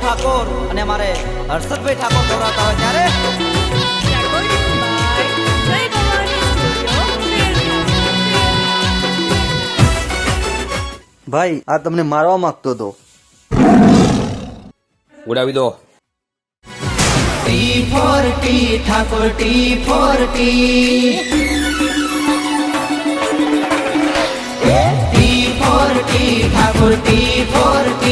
ઠાકોર અને મારે હર્ષદભાઈ ઠાકોર ગૌરાતા હોય ત્યારે ભાઈ આ તમને મારવા માંગતો હતો. ઉડાવી દો. T4T Thakor T4T T4T Thakor T4T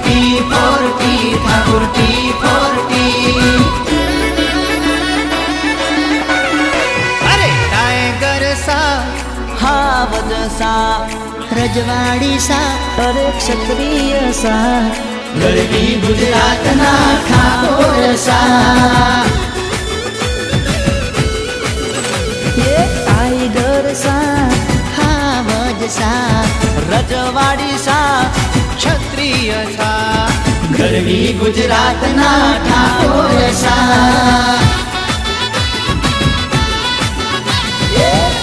T4T Thakor T4T અરે ટાઈગર સા હાવજ સા રજવાડી સા અરે ક્ષત્રિય સા ગરવી ગુજરાતના ઠાકોર સા ટાઈગર સા હાવજ સા રજવાડી સા ક્ષત્રિય સા ગરવી ગુજરાતના ઠાકોર સા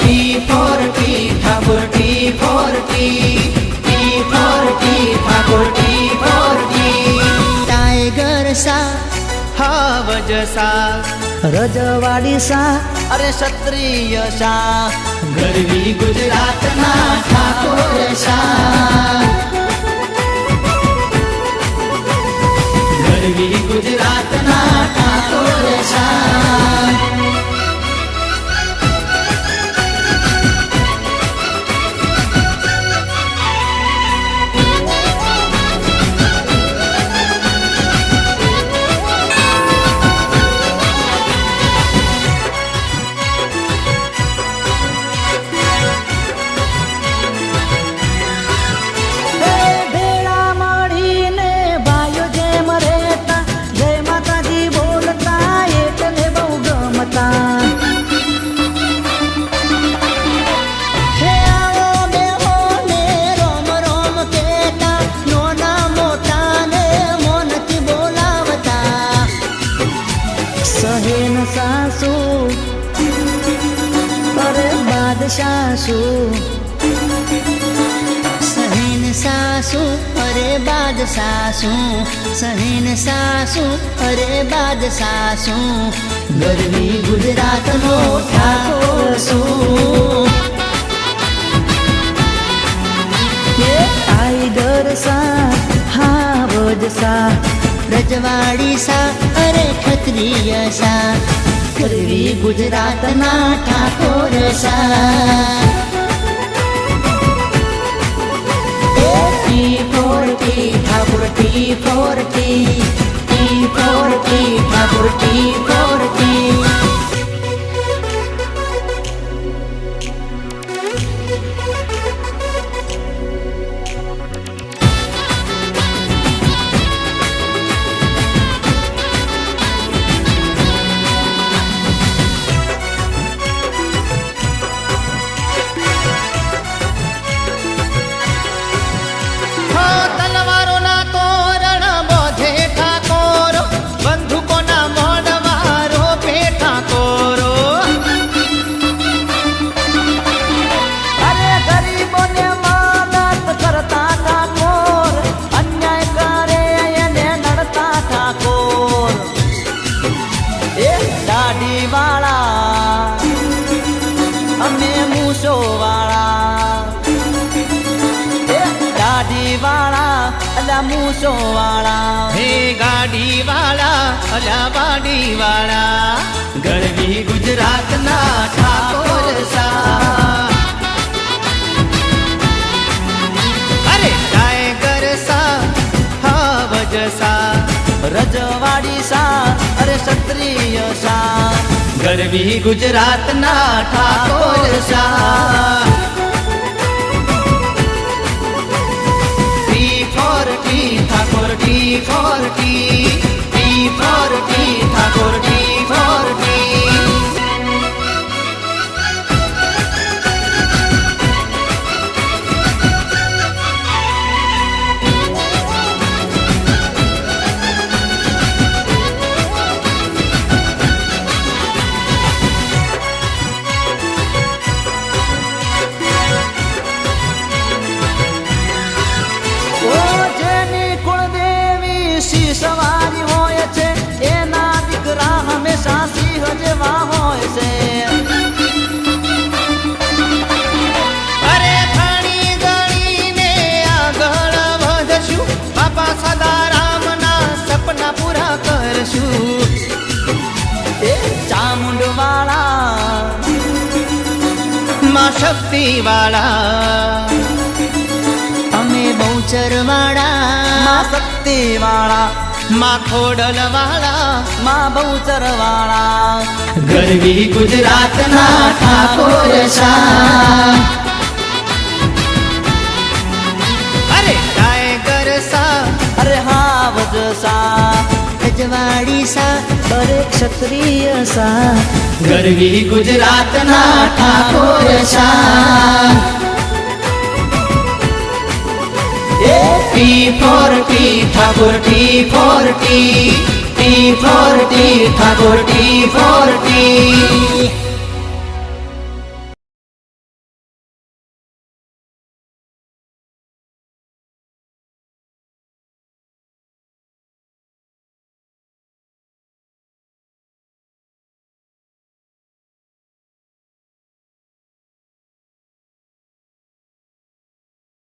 T4T Thakor T4T T4T Thakor T4T tiger સા હાવજ સા રજવાડી સા અરે ક્ષત્રિય સા ગરવી ગુજરાતના ઠાકોર સા ગરવી ગુજરાતના ઠાકોર સા सासू सहीन सासू अरे बाद सासू सहीन सासू अरे बाद सासू गरवी गुजरात नो ठाकोर सू टाइगर सा हावज सा रजवाड़ी सा अरे क्षत्रिय सा ગરવી ગુજરાતના ઠાકોર સા T4T Thakor T4T T4T Thakor T4T मूसो वाला हे गाड़ी वाला अला बाड़ी वाला गरवी गुजरात ना ठाकोर सा अरे टाइगर सा हावज सा रजवाड़ी सा अरे क्षत्रिय सा गरवी गुजरात ना ठाकोर सा Thakor T4T T4T Thakor T4T શક્તિ વાળા અમે બહુચર વાળા માં શક્તિ વાળા માં ખોડલ વાળા માં બહુચર વાળા ગરવી ગુજરાતના ઠાકોર સા અરે ટાઈગર સા અરે હા વજસા રજવાડી સા અરે ક્ષત્રિય સા ગરવી ગુજરાતના ઠાકોર સા T for T Thakor T for T Thakor T for T